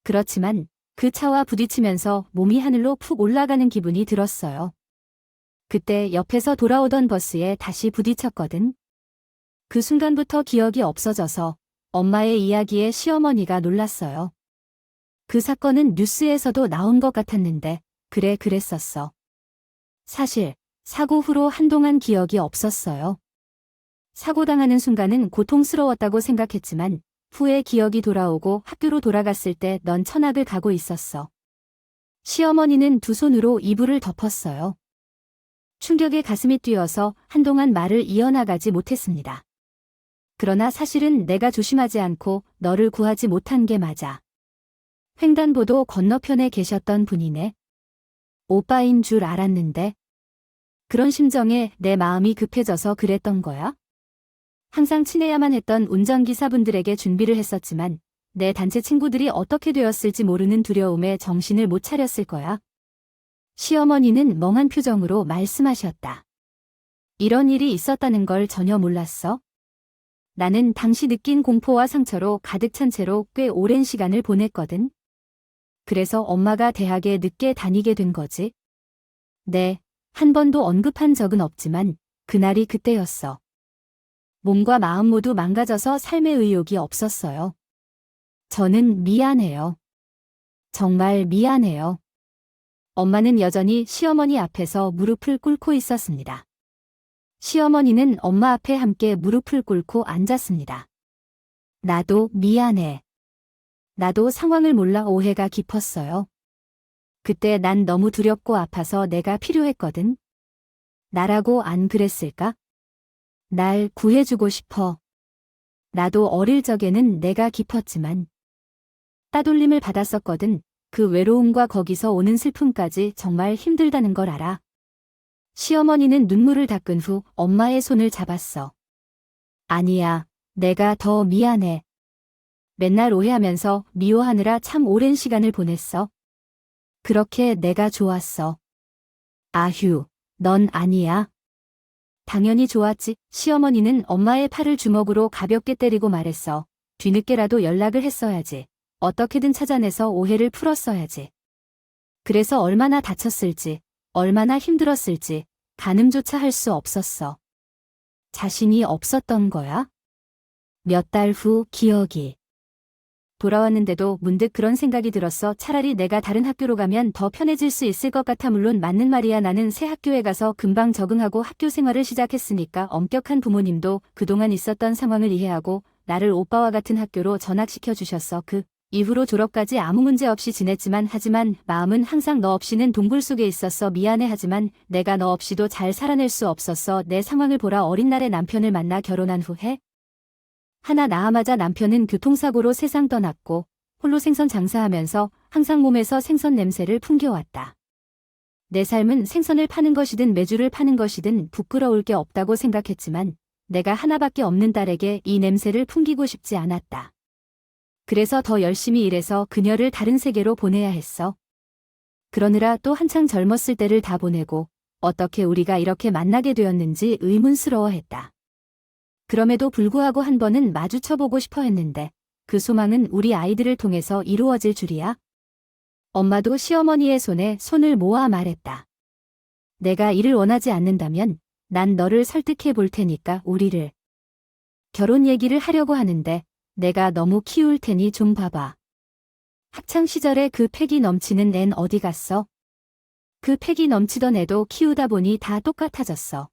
그렇지만 그 차와 부딪히면서 몸이 하늘로 푹 올라가는 기분이 들었어요. 그때 옆에서 돌아오던 버스에 다시 부딪혔거든. 그 순간부터 기억이 없어져서 엄마의 이야기에 시어머니가 놀랐어요. 그 사건은 뉴스에서도 나온 것 같았는데 그랬었어. 사실 사고 후로 한동안 기억이 없었어요. 사고 당하는 순간은 고통스러웠다고 생각했지만 후에 기억이 돌아오고 학교로 돌아갔을 때 넌 천학을 가고 있었어. 시어머니는 두 손으로 이불을 덮었어요. 충격에 가슴이 뛰어서 한동안 말을 이어나가지 못했습니다. 그러나 사실은 내가 조심하지 않고 너를 구하지 못한 게 맞아. 횡단보도 건너편에 계셨던 분이네. 오빠인 줄 알았는데. 그런 심정에 내 마음이 급해져서 그랬던 거야? 항상 친해야만 했던 운전기사분들에게 준비를 했었지만 내 단체 친구들이 어떻게 되었을지 모르는 두려움에 정신을 못 차렸을 거야. 시어머니는 멍한 표정으로 말씀하셨다. 이런 일이 있었다는 걸 전혀 몰랐어? 나는 당시 느낀 공포와 상처로 가득 찬 채로 꽤 오랜 시간을 보냈거든. 그래서 엄마가 대학에 늦게 다니게 된 거지. 네, 한 번도 언급한 적은 없지만 그날이 그때였어. 몸과 마음 모두 망가져서 삶의 의욕이 없었어요. 저는 미안해요. 정말 미안해요. 엄마는 여전히 시어머니 앞에서 무릎을 꿇고 있었습니다. 시어머니는 엄마 앞에 함께 무릎을 꿇고 앉았습니다. 나도 미안해. 나도 상황을 몰라 오해가 깊었어요. 그때 난 너무 두렵고 아파서 내가 필요했거든. 나라고 안 그랬을까? 날 구해주고 싶어. 나도 어릴 적에는 내가 깊었지만 따돌림을 받았었거든. 그 외로움과 거기서 오는 슬픔까지 정말 힘들다는 걸 알아. 시어머니는 눈물을 닦은 후 엄마의 손을 잡았어. 아니야, 내가 더 미안해. 맨날 오해하면서 미워하느라 참 오랜 시간을 보냈어. 그렇게 내가 좋았어. 아휴, 넌 아니야. 당연히 좋았지. 시어머니는 엄마의 팔을 주먹으로 가볍게 때리고 말했어. 뒤늦게라도 연락을 했어야지. 어떻게든 찾아내서 오해를 풀었어야지. 그래서 얼마나 다쳤을지, 얼마나 힘들었을지 가늠조차 할 수 없었어. 자신이 없었던 거야? 몇 달 후 기억이 돌아왔는데도 문득 그런 생각이 들었어. 차라리 내가 다른 학교로 가면 더 편해질 수 있을 것 같아. 물론 맞는 말이야. 나는 새 학교에 가서 금방 적응하고 학교 생활을 시작했으니까 엄격한 부모님도 그동안 있었던 상황을 이해하고 나를 오빠와 같은 학교로 전학시켜 주셨어. 그 이후로 졸업까지 아무 문제 없이 지냈지만 하지만 마음은 항상 너 없이는 동굴 속에 있었어. 미안해. 하지만 내가 너 없이도 잘 살아낼 수 없었어. 내 상황을 보라. 어린 날에 남편을 만나 결혼한 후에 하나 낳아마자 남편은 교통사고로 세상 떠났고 홀로 생선 장사하면서 항상 몸에서 생선 냄새를 풍겨왔다. 내 삶은 생선을 파는 것이든 메주를 파는 것이든 부끄러울 게 없다고 생각했지만 내가 하나밖에 없는 딸에게 이 냄새를 풍기고 싶지 않았다. 그래서 더 열심히 일해서 그녀를 다른 세계로 보내야 했어. 그러느라 또 한창 젊었을 때를 다 보내고 어떻게 우리가 이렇게 만나게 되었는지 의문스러워했다. 그럼에도 불구하고 한 번은 마주쳐보고 싶어 했는데 그 소망은 우리 아이들을 통해서 이루어질 줄이야. 엄마도 시어머니의 손에 손을 모아 말했다. 내가 이를 원하지 않는다면 난 너를 설득해 볼 테니까 우리를 결혼 얘기를 하려고 하는데 내가 너무 키울 테니 좀 봐봐. 학창 시절에 그 패기 넘치는 앤 어디 갔어? 그 패기 넘치던 애도 키우다 보니 다 똑같아졌어.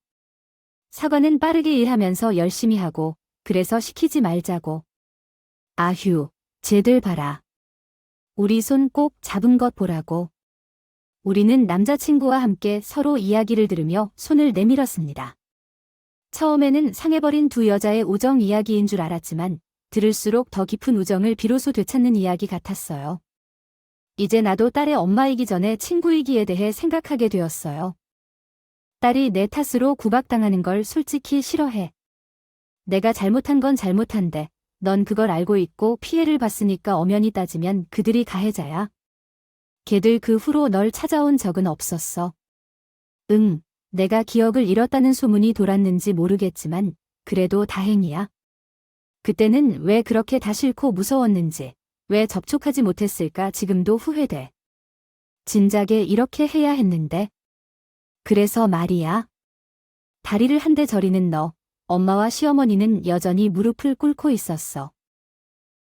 사과는 빠르게 일하면서 열심히 하고 그래서 시키지 말자고. 아휴, 쟤들 봐라. 우리 손 꼭 잡은 것 보라고. 우리는 남자친구와 함께 서로 이야기를 들으며 손을 내밀었습니다. 처음에는 상해버린 두 여자의 우정 이야기인 줄 알았지만 들을수록 더 깊은 우정을 비로소 되찾는 이야기 같았어요. 이제 나도 딸의 엄마이기 전에 친구이기에 대해 생각하게 되었어요. 딸이 내 탓으로 구박당하는 걸 솔직히 싫어해. 내가 잘못한 건 잘못한데 넌 그걸 알고 있고 피해를 봤으니까 엄연히 따지면 그들이 가해자야. 걔들 그 후로 널 찾아온 적은 없었어. 응, 내가 기억을 잃었다는 소문이 돌았는지 모르겠지만 그래도 다행이야. 그때는 왜 그렇게 다 싫고 무서웠는지, 왜 접촉하지 못했을까 지금도 후회돼. 진작에 이렇게 해야 했는데. 그래서 말이야. 다리를 한 대 저리는 너, 엄마와 시어머니는 여전히 무릎을 꿇고 있었어.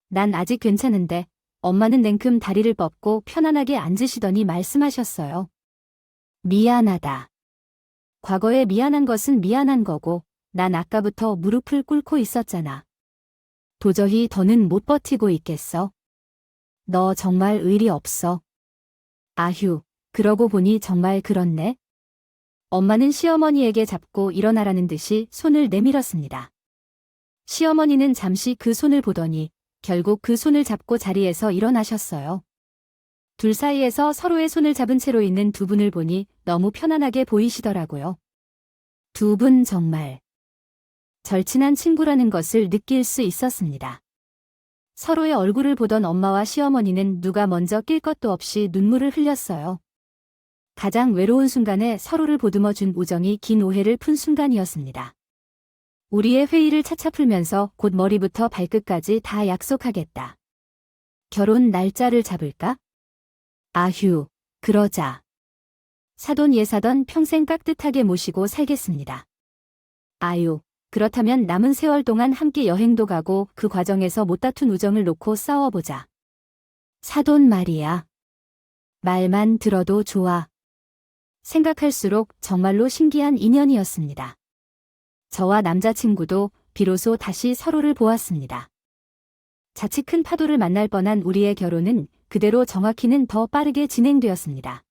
난 아직 괜찮은데 엄마는 냉큼 다리를 뻗고 편안하게 앉으시더니 말씀하셨어요. 미안하다. 과거에 미안한 것은 미안한 거고 난 아까부터 무릎을 꿇고 있었잖아. 도저히 더는 못 버티고 있겠어. 너 정말 의리 없어. 아휴, 그러고 보니 정말 그렇네. 엄마는 시어머니에게 잡고 일어나라는 듯이 손을 내밀었습니다. 시어머니는 잠시 그 손을 보더니 결국 그 손을 잡고 자리에서 일어나셨어요. 둘 사이에서 서로의 손을 잡은 채로 있는 두 분을 보니 너무 편안하게 보이시더라고요. 두 분 정말 절친한 친구라는 것을 느낄 수 있었습니다. 서로의 얼굴을 보던 엄마와 시어머니는 누가 먼저 낄 것도 없이 눈물을 흘렸어요. 가장 외로운 순간에 서로를 보듬어준 우정이 긴 오해를 푼 순간이었습니다. 우리의 회의를 차차 풀면서 곧 머리부터 발끝까지 다 약속하겠다. 결혼 날짜를 잡을까? 아휴, 그러자. 사돈 예사던 평생 깍듯하게 모시고 살겠습니다. 아유, 그렇다면 남은 세월 동안 함께 여행도 가고 그 과정에서 못 다툰 우정을 놓고 싸워보자. 사돈 말이야. 말만 들어도 좋아. 생각할수록 정말로 신기한 인연이었습니다. 저와 남자친구도 비로소 다시 서로를 보았습니다. 자칫 큰 파도를 만날 뻔한 우리의 결혼은 그대로 정확히는 더 빠르게 진행되었습니다.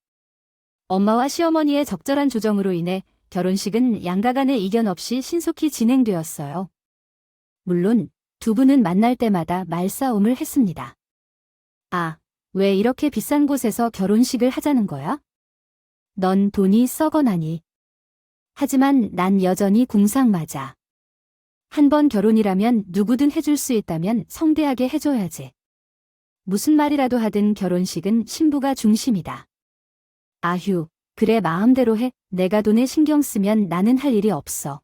엄마와 시어머니의 적절한 조정으로 인해 결혼식은 양가 간의 이견 없이 신속히 진행되었어요. 물론 두 분은 만날 때마다 말싸움을 했습니다. 아, 왜 이렇게 비싼 곳에서 결혼식을 하자는 거야? 넌 돈이 썩어나니. 하지만 난 여전히 궁상맞아. 한 번 결혼이라면 누구든 해줄 수 있다면 성대하게 해줘야지. 무슨 말이라도 하든 결혼식은 신부가 중심이다. 아휴, 그래 마음대로 해. 내가 돈에 신경 쓰면 나는 할 일이 없어.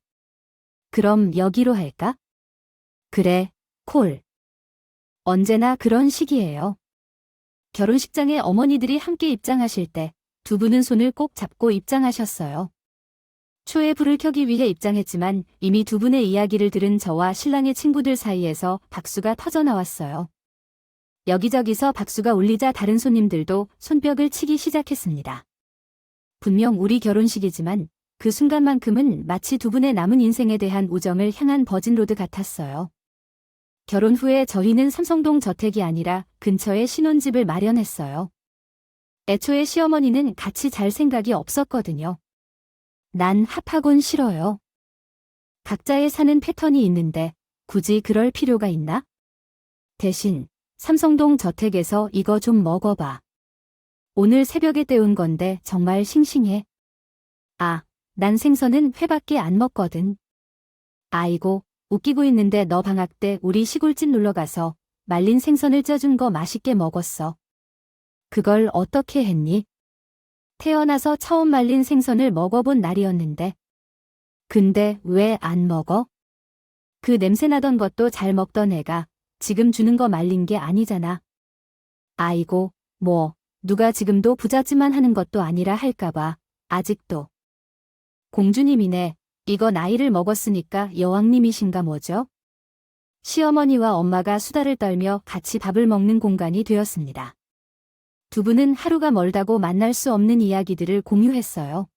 그럼 여기로 할까? 그래, 콜. 언제나 그런 식이에요. 결혼식장에 어머니들이 함께 입장하실 때 두 분은 손을 꼭 잡고 입장하셨어요. 초에 불을 켜기 위해 입장했지만 이미 두 분의 이야기를 들은 저와 신랑의 친구들 사이에서 박수가 터져나왔어요. 여기저기서 박수가 울리자 다른 손님들도 손뼉을 치기 시작했습니다. 분명 우리 결혼식이지만 그 순간만큼은 마치 두 분의 남은 인생에 대한 우정을 향한 버진로드 같았어요. 결혼 후에 저희는 삼성동 저택이 아니라 근처에 신혼집을 마련했어요. 애초에 시어머니는 같이 잘 생각이 없었거든요. 난 합학은 싫어요. 각자의 사는 패턴이 있는데 굳이 그럴 필요가 있나? 대신 삼성동 저택에서 이거 좀 먹어봐. 오늘 새벽에 때운 건데 정말 싱싱해. 아, 난 생선은 회밖에 안 먹거든. 아이고, 웃기고 있는데 너 방학 때 우리 시골집 놀러가서 말린 생선을 쪄준 거 맛있게 먹었어. 그걸 어떻게 했니? 태어나서 처음 말린 생선을 먹어본 날이었는데. 근데 왜 안 먹어? 그 냄새 나던 것도 잘 먹던 애가 지금 주는 거 말린 게 아니잖아. 아이고, 뭐, 누가 지금도 부잣집만 하는 것도 아니라 할까봐, 아직도. 공주님이네. 이거 나이를 먹었으니까 여왕님이신가 뭐죠? 시어머니와 엄마가 수다를 떨며 같이 밥을 먹는 공간이 되었습니다. 두 분은 하루가 멀다고 만날 수 없는 이야기들을 공유했어요.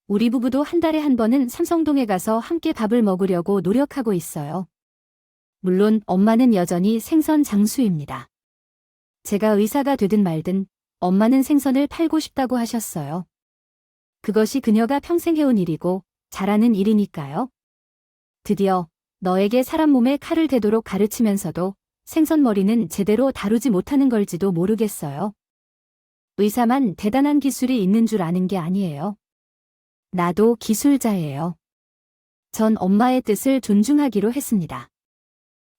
우리 부부도 한 달에 한 번은 삼성동에 가서 함께 밥을 먹으려고 노력하고 있어요. 물론 엄마는 여전히 생선 장수입니다. 제가 의사가 되든 말든 엄마는 생선을 팔고 싶다고 하셨어요. 그것이 그녀가 평생 해온 일이고 잘하는 일이니까요. 드디어 너에게 사람 몸에 칼을 대도록 가르치면서도 생선머리는 제대로 다루지 못하는 걸지도 모르겠어요. 의사만 대단한 기술이 있는 줄 아는 게 아니에요. 나도 기술자예요. 전 엄마의 뜻을 존중하기로 했습니다.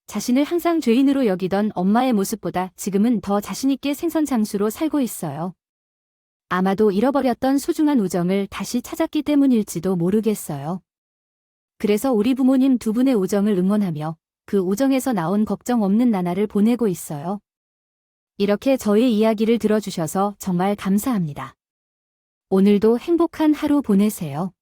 자신을 항상 죄인으로 여기던 엄마의 모습보다 지금은 더 자신있게 생선 장수로 살고 있어요. 아마도 잃어버렸던 소중한 우정을 다시 찾았기 때문일지도 모르겠어요. 그래서 우리 부모님 두 분의 우정을 응원하며 그 우정에서 나온 걱정 없는 나날을 보내고 있어요. 이렇게 저의 이야기를 들어주셔서 정말 감사합니다. 오늘도 행복한 하루 보내세요.